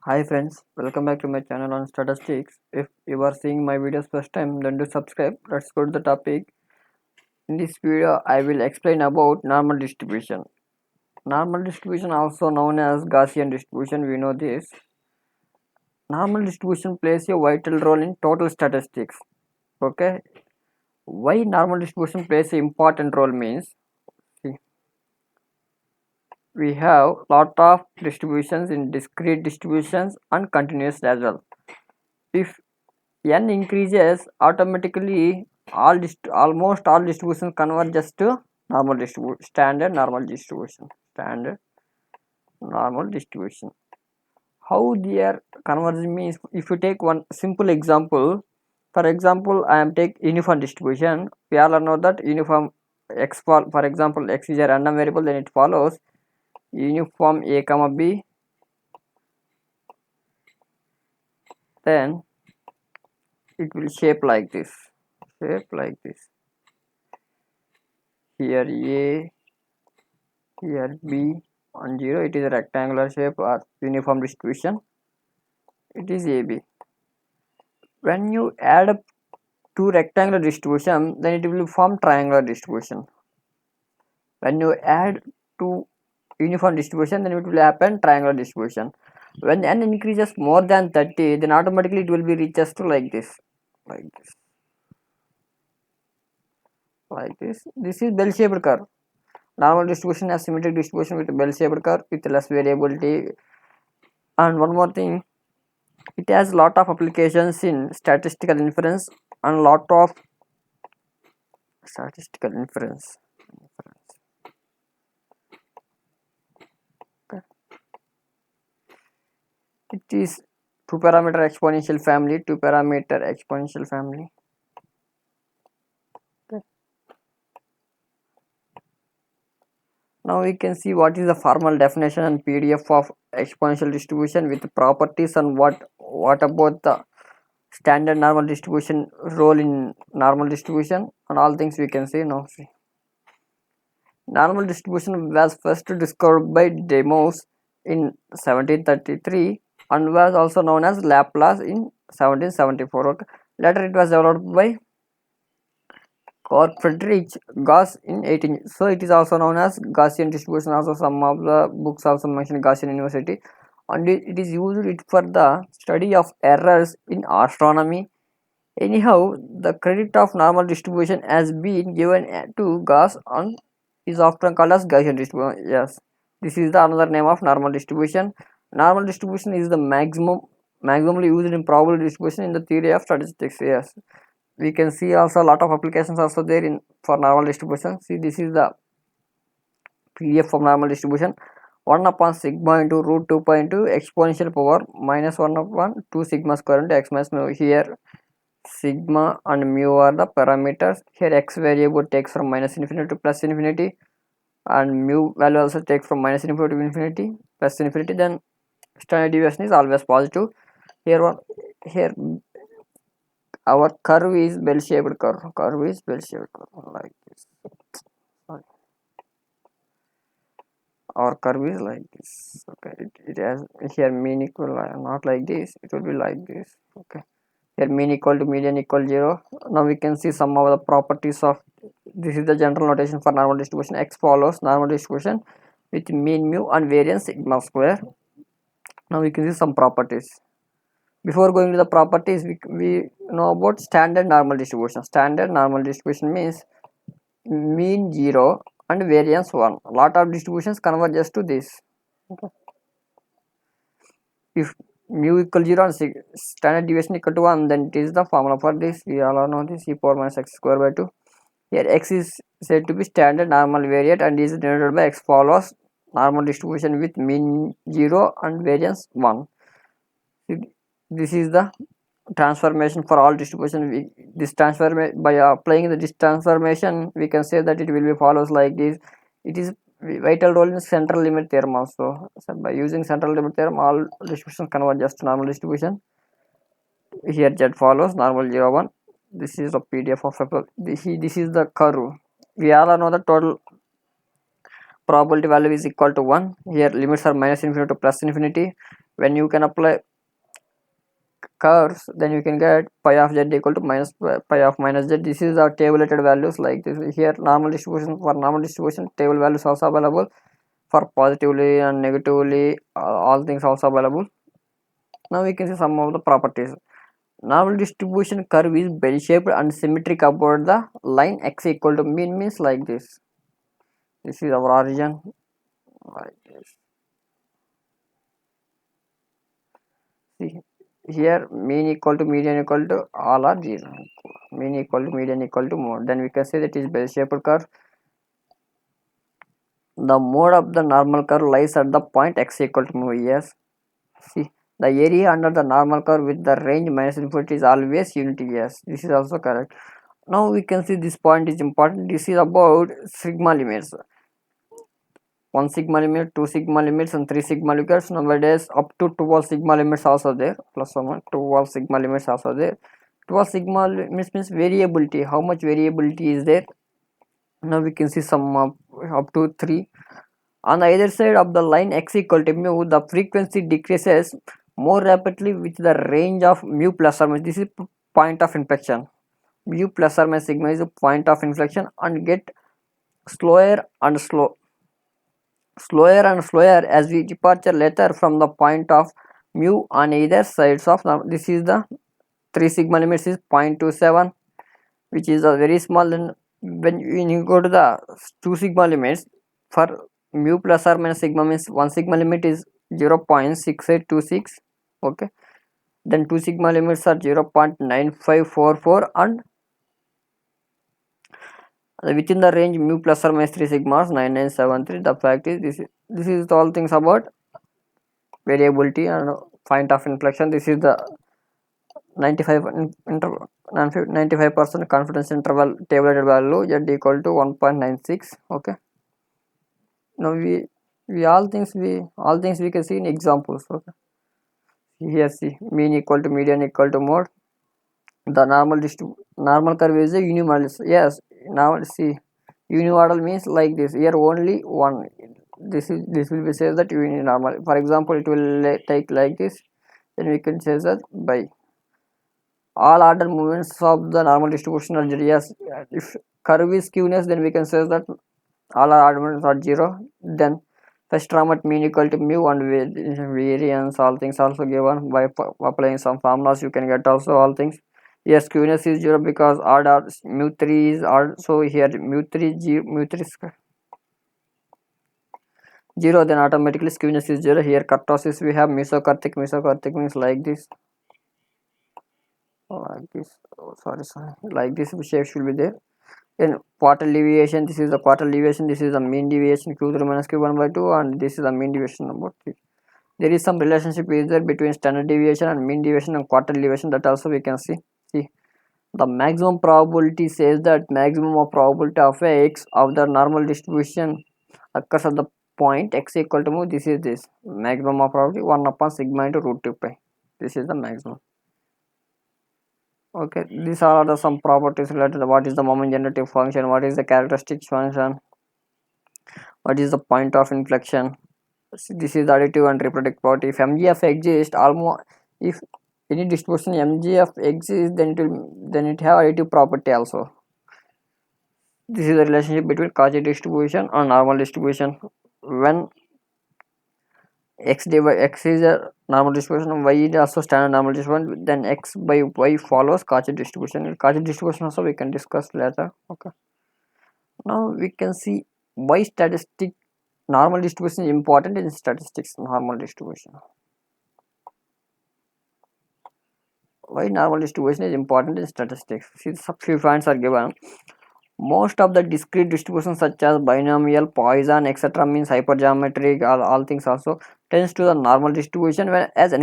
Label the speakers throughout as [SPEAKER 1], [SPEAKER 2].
[SPEAKER 1] Hi friends, welcome back to my channel on statistics. If you are seeing my videos first time, then do subscribe. Let's go to the topic. In this video, I will explain about normal distribution. Normal distribution, also known as Gaussian distribution, we know this. Normal distribution plays a vital role in total statistics. Okay, why normal distribution plays an important role means, see, we have lot of distributions in discrete distributions and continuous as well. If n increases, automatically almost all distributions converges to standard normal distribution. Standard normal distribution. How they are converging means, if you take one simple example, for example, I am take uniform distribution. We all know that uniform for example, x is a random variable, then it follows uniform a comma b, then it will shape like this. Shape like this. Here a, here b on 0, it is a rectangular shape or uniform distribution, it is AB. When you add up two rectangular distribution, then it will form triangular distribution. When you add two uniform distribution, then it will happen triangular distribution. When n increases more than 30, then automatically it will be reaches to like this, like this, like this. This is bell shaped curve. Normal distribution has symmetric distribution with bell shaped curve with less variability. And one more thing, it has lot of applications in statistical inference and lot of statistical inference. Okay. It is two parameter exponential family, two parameter exponential family. Okay. Now we can see what is the formal definition and PDF of exponential distribution with properties, and what about the standard normal distribution role in normal distribution and all things we can see now. See, normal distribution was first discovered by Deimos in 1733 and was also known as Laplace in 1774. Okay. Later it was developed by Carl Friedrich Gauss in 18. So it is also known as Gaussian distribution. Also some of the books also mention Gaussian University, and it is used it for the study of errors in astronomy. Anyhow, the credit of normal distribution has been given to Gauss and is often called as Gaussian distribution. Yes, this is the another name of normal distribution. Normal distribution is the maximally used in probability distribution in the theory of statistics. Yes, we can see also a lot of applications also there in for normal distribution. See, this is the PDF for normal distribution. 1 upon sigma into root 2 pi into exponential power minus 1 upon 2 sigma square into x minus mu. Here sigma and mu are the parameters. Here x variable takes from minus infinity to plus infinity, and mu value also takes from minus infinity to infinity plus infinity. Then standard deviation is always positive. Here our curve is bell shaped curve. Curve is bell shaped curve like this. Sorry. Our curve is like this. Okay, it has here mean equal, not like this. It will be like this. Okay. Here mean equal to median equal 0. Now we can see some of the properties of this is the general notation for normal distribution. X follows normal distribution with mean mu and variance sigma square. Now we can see some properties. Before going to the properties, we know about standard normal distribution. Standard normal distribution means mean 0 and variance 1. A lot of distributions converges to this. Okay. If mu equal 0 and standard deviation equal to 1, then it is the formula for this. We all know this, e power minus x square by 2. Here x is said to be standard normal variate and is denoted by x follows normal distribution with mean 0 and variance 1. This is the transformation for all distribution. This transformation, by applying this transformation, we can say that it will be follows like this. It is vital role in central limit theorem also. So by using central limit theorem, all distributions converge to normal distribution. Here z follows normal 0 1. This is a PDF of this is the curve. We all know the total probability value is equal to 1. Here limits are minus infinity to plus infinity. When you can apply curves, then you can get pi of z equal to minus pi of minus z. This is our tabulated values like this. Here normal distribution, for normal distribution table values also available, for positively and negatively all things also available. Now we can see some of the properties. Normal distribution curve is bell shaped and symmetric about the line x equal to mean, means like this. This is our origin like this. See, here mean equal to median equal to all are 0. Mean equal to median equal to mode. Then we can say that is bell shaped curve. The mode of the normal curve lies at the point x equal to mu. Yes. See, the area under the normal curve with the range minus infinity is always unity. Yes, this is also correct. Now we can see this point is important. This is about sigma limits. 1 sigma limit, 2 sigma limits, and 3 sigma limits. Nowadays, up to 12 sigma limits also there. Plus or minus 12 sigma limits also there. 12 sigma limits means variability. How much variability is there? Now we can see some up to 3. On the other side of the line x equal to mu, the frequency decreases more rapidly with the range of mu plus or minus. This is point of inflection. Mu plus or minus sigma is a point of inflection and get slower and slower as we departure later from the point of mu on either sides of the, this is the 3 sigma limits is 0.27, which is a very small. And when you go to the 2 sigma limits, for mu plus or minus sigma means 1 sigma limit is 0.6826. Okay, then 2 sigma limits are 0.9544 and within the range mu plus or minus 3 sigmas 9973. The fact is this is all things about variability and point of inflection. This is the 95% confidence interval tabulated value z equal to 1.96. Okay, now we all things we can see in examples. Okay, here see mean equal to median equal to mode. The normal curve is a unimodal. Yes, now see unimodal means like this. Here only one. This will be says that uninormal. For example, it will take like this. Then we can say that by all order movements of the normal distribution are 0. Yes, if curve is skewness, then we can say that all order movements are 0. Then first term at mean equal to mu and variance, all things also given by applying some formulas. You can get also all things. Yes, skewness is 0 because order mu3 is odd. So here mu3 is 0, then automatically skewness is 0. Here kurtosis we have mesokartic means like this. Like this, oh, sorry, like this shape should be there. Then quartile deviation, this is the quartile deviation, this is the mean deviation q0 minus q1 by 2, and this is the mean deviation number 3. There is some relationship is there between standard deviation and mean deviation and quartile deviation, that also we can see. The maximum probability says that maximum of probability of x of the normal distribution occurs at the point x equal to mu. This is this maximum of probability 1 upon sigma into root 2 pi. This is the maximum. Okay, these are the some properties related to what is the moment generative function, what is the characteristic function, what is the point of inflection. This is the additive and reproductive property. If mgf exists, almost if any distribution mgf exists, then it have additive property also. This is the relationship between Cauchy distribution and normal distribution. When x is a normal distribution, y is also standard normal distribution, then x by y follows Cauchy distribution. Cauchy distribution also we can discuss later. Okay, now we can see why statistic normal distribution is important in statistics. Normal distribution, why normal distribution is important in statistics. See, some few points are given. Most of the discrete distributions such as binomial, Poisson, etc. means hypergeometric, all things also tends to the normal distribution when as n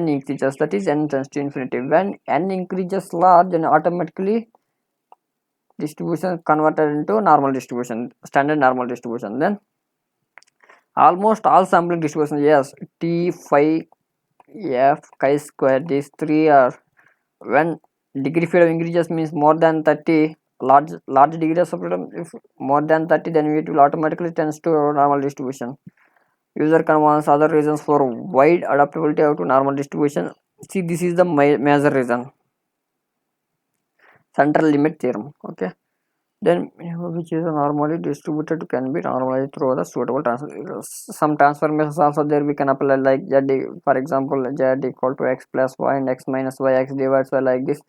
[SPEAKER 1] increases, that is n tends to infinity. When n increases large, then automatically distribution converted into normal distribution, standard normal distribution. Then almost all sampling distributions, yes, t, phi, f, chi square, these three are when degree freedom increases means more than 30, large degrees of freedom, if more than 30, then it will automatically tends to normal distribution. user convenience, other reasons for wide adaptability to normal distribution. See, this is the major reason, central limit theorem. Okay, then which is normally distributed can be normalized through the suitable some transformations also there we can apply, like z, for example, z equal to x plus y and x minus y, x divides by, like this.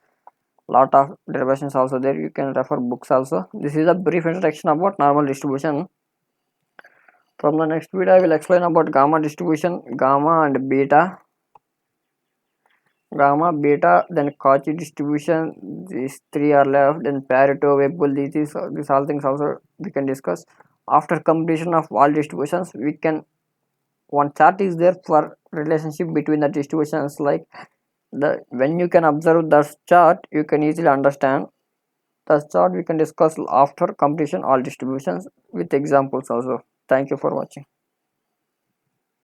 [SPEAKER 1] Lot of derivations also there, you can refer books also. This is a brief introduction about normal distribution. From the next video I will explain about gamma distribution, gamma and beta, gamma, beta, then Cauchy distribution. These three are left. Then Pareto, Weibull, these all things also we can discuss. After completion of all distributions, we can, one chart is there for relationship between the distributions, like the, when you can observe the chart you can easily understand the chart. We can discuss after completion all distributions with examples also. Thank you for watching.